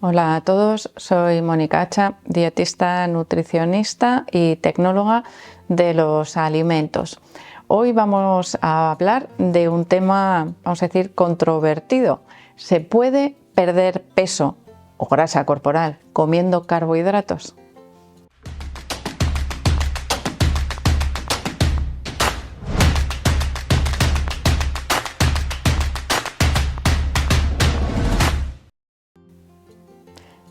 Hola a todos, soy Mónica Hacha, dietista, nutricionista y tecnóloga de los alimentos. Hoy vamos a hablar de un tema, vamos a decir, controvertido. ¿Se puede perder peso o grasa corporal comiendo carbohidratos?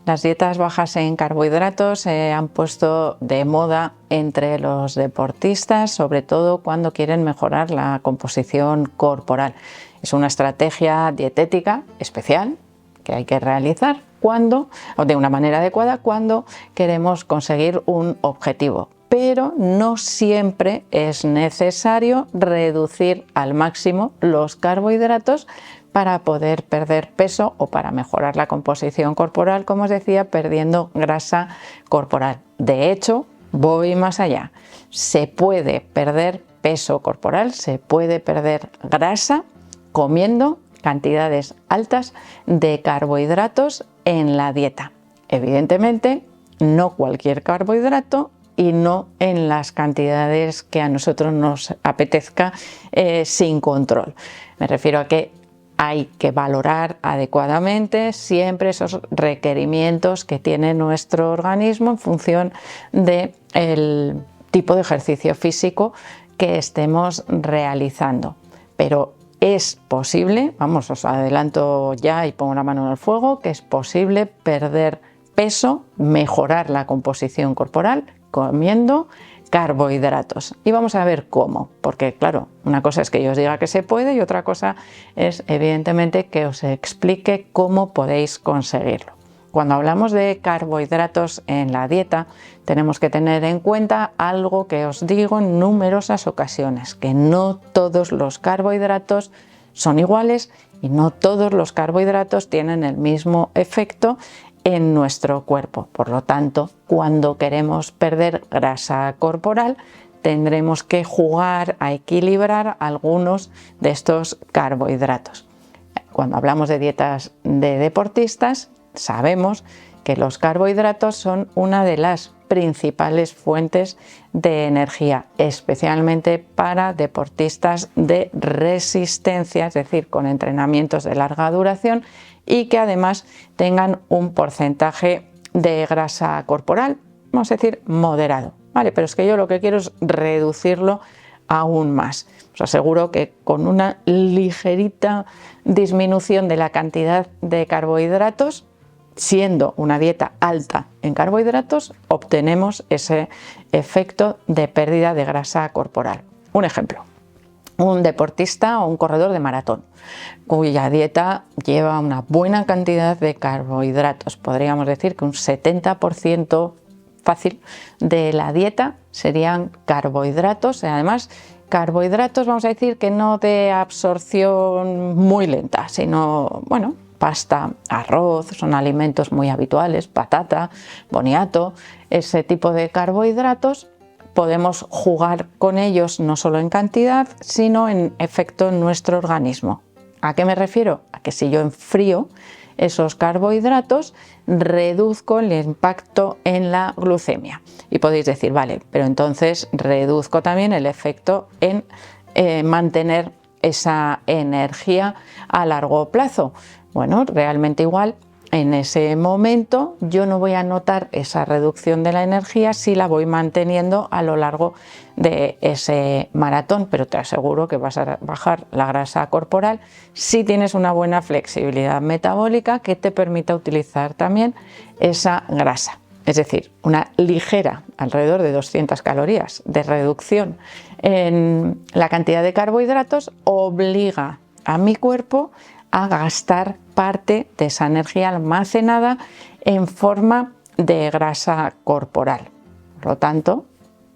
Las dietas bajas en carbohidratos se han puesto de moda entre los deportistas, sobre todo cuando quieren mejorar la composición corporal. Es una estrategia dietética especial que hay que realizar de una manera adecuada cuando queremos conseguir un objetivo. Pero no siempre es necesario reducir al máximo los carbohidratos para poder perder peso o para mejorar la composición corporal, como os decía, perdiendo grasa corporal. De hecho, voy más allá. Se puede perder peso corporal, se puede perder grasa comiendo cantidades altas de carbohidratos en la dieta. Evidentemente, no cualquier carbohidrato y no en las cantidades que a nosotros nos apetezca sin control. Me refiero a que hay que valorar adecuadamente siempre esos requerimientos que tiene nuestro organismo en función del tipo de ejercicio físico que estemos realizando. Pero es posible, vamos, os adelanto ya y pongo la mano en el fuego, que es posible perder peso, mejorar la composición corporal comiendo carbohidratos. Y vamos a ver cómo, porque claro, una cosa es que yo os diga que se puede y otra cosa es evidentemente que os explique cómo podéis conseguirlo. Cuando hablamos de carbohidratos en la dieta, tenemos que tener en cuenta algo que os digo en numerosas ocasiones, que no todos los carbohidratos son iguales y no todos los carbohidratos tienen el mismo efecto en nuestro cuerpo. Por lo tanto, cuando queremos perder grasa corporal, tendremos que jugar a equilibrar algunos de estos carbohidratos. Cuando hablamos de dietas de deportistas, sabemos que los carbohidratos son una de las principales fuentes de energía, especialmente para deportistas de resistencia, es decir, con entrenamientos de larga duración y que además tengan un porcentaje de grasa corporal, vamos a decir, moderado. Vale, pero es que yo lo que quiero es reducirlo aún más. Os aseguro que con una ligerita disminución de la cantidad de carbohidratos, siendo una dieta alta en carbohidratos, obtenemos ese efecto de pérdida de grasa corporal. Un ejemplo. Un deportista o un corredor de maratón cuya dieta lleva una buena cantidad de carbohidratos. Podríamos decir que un 70% fácil de la dieta serían carbohidratos y además carbohidratos, vamos a decir que no de absorción muy lenta, sino, bueno, pasta, arroz, son alimentos muy habituales, patata, boniato, ese tipo de carbohidratos. Podemos jugar con ellos no solo en cantidad, sino en efecto en nuestro organismo. ¿A qué me refiero? A que si yo enfrío esos carbohidratos, reduzco el impacto en la glucemia. Y podéis decir, vale, pero entonces reduzco también el efecto en mantener esa energía a largo plazo. Bueno, realmente igual. En ese momento yo no voy a notar esa reducción de la energía si la voy manteniendo a lo largo de ese maratón, pero te aseguro que vas a bajar la grasa corporal si tienes una buena flexibilidad metabólica que te permita utilizar también esa grasa. Es decir, una ligera, alrededor de 200 calorías de reducción en la cantidad de carbohidratos obliga a mi cuerpo a gastar parte de esa energía almacenada en forma de grasa corporal. Por lo tanto,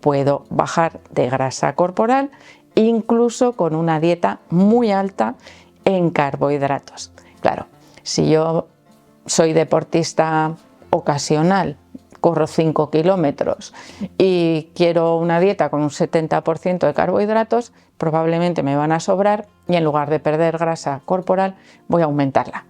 puedo bajar de grasa corporal incluso con una dieta muy alta en carbohidratos. Claro, si yo soy deportista ocasional, corro 5 kilómetros y quiero una dieta con un 70% de carbohidratos, probablemente me van a sobrar y en lugar de perder grasa corporal voy a aumentarla.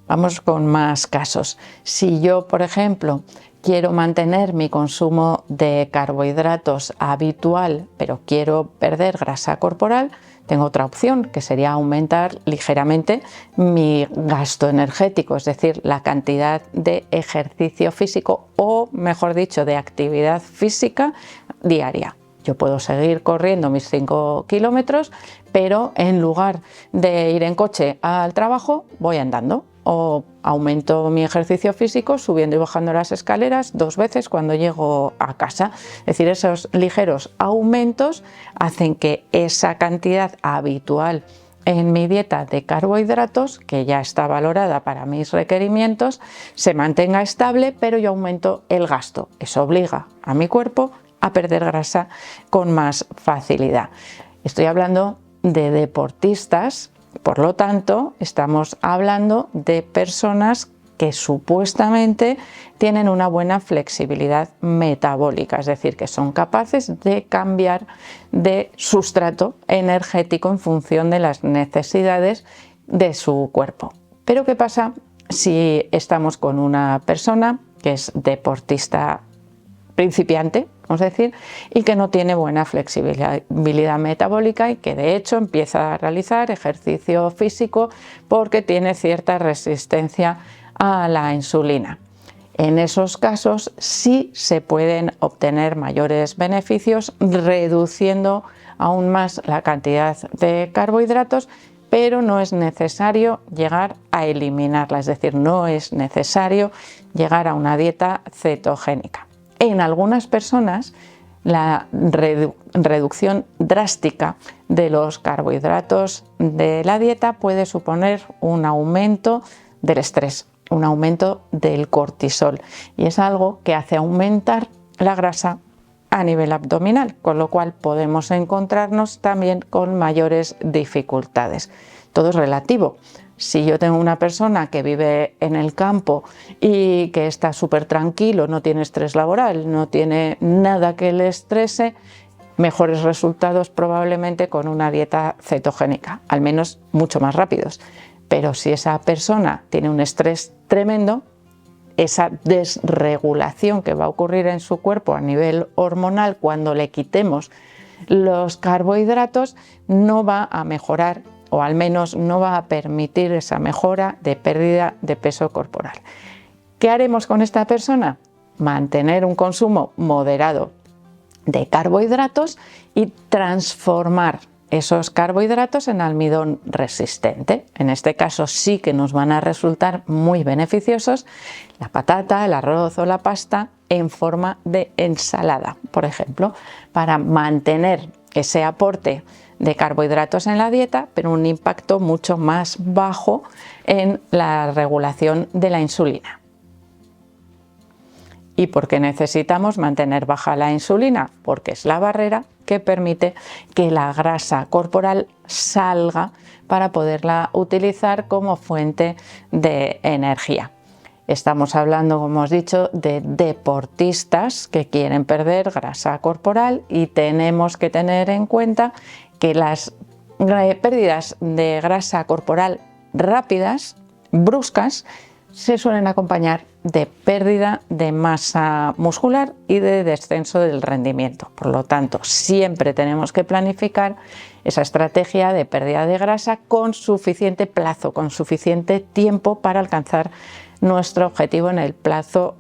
Vamos con más casos. Si yo, por ejemplo, quiero mantener mi consumo de carbohidratos habitual, pero quiero perder grasa corporal, tengo otra opción, que sería aumentar ligeramente mi gasto energético, es decir, la cantidad de ejercicio físico o, mejor dicho, de actividad física diaria. Yo puedo seguir corriendo mis 5 kilómetros, pero en lugar de ir en coche al trabajo, voy andando. O aumento mi ejercicio físico subiendo y bajando las escaleras 2 veces cuando llego a casa. Es decir, esos ligeros aumentos hacen que esa cantidad habitual en mi dieta de carbohidratos, que ya está valorada para mis requerimientos, se mantenga estable, pero yo aumento el gasto. Eso obliga a mi cuerpo a perder grasa con más facilidad. Estoy hablando de deportistas. Por lo tanto, estamos hablando de personas que supuestamente tienen una buena flexibilidad metabólica, es decir, que son capaces de cambiar de sustrato energético en función de las necesidades de su cuerpo. Pero ¿qué pasa si estamos con una persona que es deportista principiante, vamos a decir, y que no tiene buena flexibilidad metabólica y que de hecho empieza a realizar ejercicio físico porque tiene cierta resistencia a la insulina? En esos casos sí se pueden obtener mayores beneficios reduciendo aún más la cantidad de carbohidratos, pero no es necesario llegar a eliminarla, es decir, no es necesario llegar a una dieta cetogénica. En algunas personas la reducción drástica de los carbohidratos de la dieta puede suponer un aumento del estrés, un aumento del cortisol, y es algo que hace aumentar la grasa a nivel abdominal, con lo cual podemos encontrarnos también con mayores dificultades. Todo es relativo. Si yo tengo una persona que vive en el campo y que está súper tranquilo, no tiene estrés laboral, no tiene nada que le estrese, mejores resultados probablemente con una dieta cetogénica, al menos mucho más rápidos. Pero si esa persona tiene un estrés tremendo, esa desregulación que va a ocurrir en su cuerpo a nivel hormonal cuando le quitemos los carbohidratos no va a mejorar, o al menos no va a permitir esa mejora de pérdida de peso corporal. ¿Qué haremos con esta persona? Mantener un consumo moderado de carbohidratos y transformar esos carbohidratos en almidón resistente. En este caso sí que nos van a resultar muy beneficiosos la patata, el arroz o la pasta en forma de ensalada, por ejemplo, para mantener ese aporte de carbohidratos en la dieta, pero un impacto mucho más bajo en la regulación de la insulina. ¿Y por qué necesitamos mantener baja la insulina? Porque es la barrera que permite que la grasa corporal salga para poderla utilizar como fuente de energía. Estamos hablando, como os he dicho, de deportistas que quieren perder grasa corporal y tenemos que tener en cuenta que las pérdidas de grasa corporal rápidas, bruscas, se suelen acompañar de pérdida de masa muscular y de descenso del rendimiento. Por lo tanto, siempre tenemos que planificar esa estrategia de pérdida de grasa con suficiente plazo, con suficiente tiempo para alcanzar nuestro objetivo en el plazo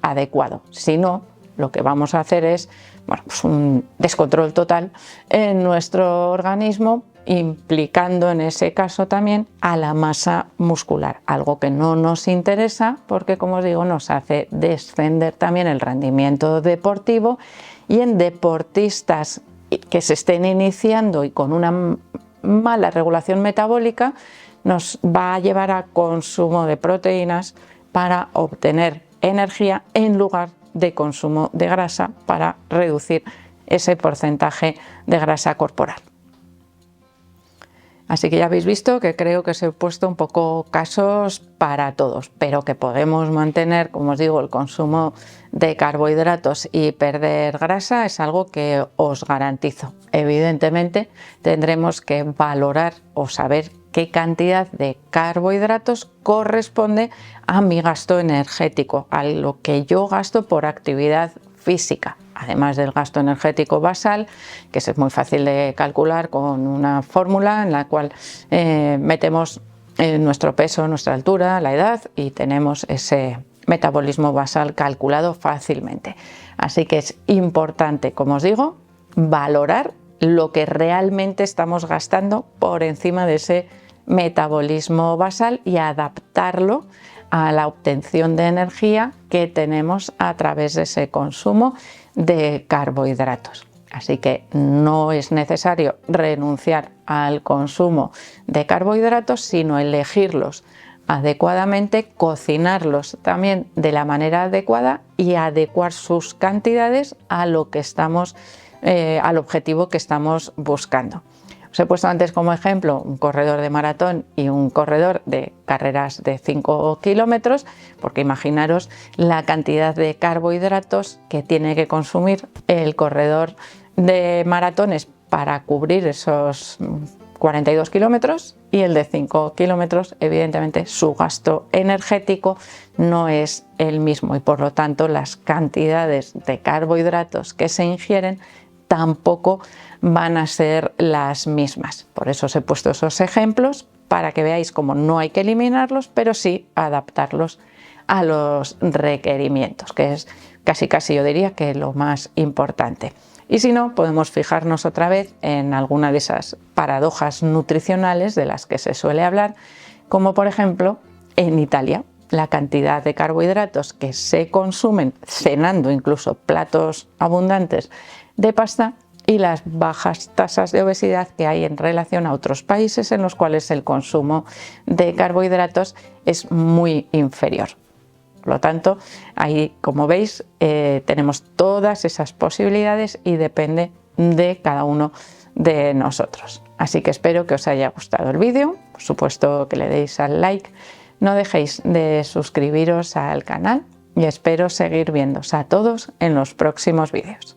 adecuado. Si no, lo que vamos a hacer es pues un descontrol total en nuestro organismo, implicando en ese caso también a la masa muscular, algo que no nos interesa porque, como os digo, nos hace descender también el rendimiento deportivo, y en deportistas que se estén iniciando y con una mala regulación metabólica nos va a llevar a consumo de proteínas para obtener energía en lugar de consumo de grasa para reducir ese porcentaje de grasa corporal. Así que ya habéis visto que creo que os he puesto un poco casos para todos, pero que podemos mantener, como os digo, el consumo de carbohidratos y perder grasa es algo que os garantizo. Evidentemente tendremos que valorar o saber qué cantidad de carbohidratos corresponde a mi gasto energético, a lo que yo gasto por actividad física, además del gasto energético basal, que es muy fácil de calcular con una fórmula en la cual metemos nuestro peso, nuestra altura, la edad y tenemos ese metabolismo basal calculado fácilmente. Así que es importante, como os digo, valorar lo que realmente estamos gastando por encima de ese metabolismo basal y adaptarlo a la obtención de energía que tenemos a través de ese consumo de carbohidratos. Así que no es necesario renunciar al consumo de carbohidratos, sino elegirlos adecuadamente, cocinarlos también de la manera adecuada y adecuar sus cantidades a lo que estamos, al objetivo que estamos buscando. Os he puesto antes como ejemplo un corredor de maratón y un corredor de carreras de 5 kilómetros, porque imaginaros la cantidad de carbohidratos que tiene que consumir el corredor de maratones para cubrir esos 42 kilómetros y el de 5 kilómetros, evidentemente su gasto energético no es el mismo y por lo tanto las cantidades de carbohidratos que se ingieren tampoco van a ser las mismas. Por eso os he puesto esos ejemplos para que veáis cómo no hay que eliminarlos, pero sí adaptarlos a los requerimientos, que es casi yo diría que lo más importante. Y si no, podemos fijarnos otra vez en alguna de esas paradojas nutricionales de las que se suele hablar, como por ejemplo en Italia, la cantidad de carbohidratos que se consumen cenando incluso platos abundantes de pasta y las bajas tasas de obesidad que hay en relación a otros países en los cuales el consumo de carbohidratos es muy inferior. Por lo tanto, ahí, como veis, tenemos todas esas posibilidades y depende de cada uno de nosotros. Así que espero que os haya gustado el vídeo, por supuesto que le deis al like, no dejéis de suscribiros al canal y espero seguir viéndoos a todos en los próximos vídeos.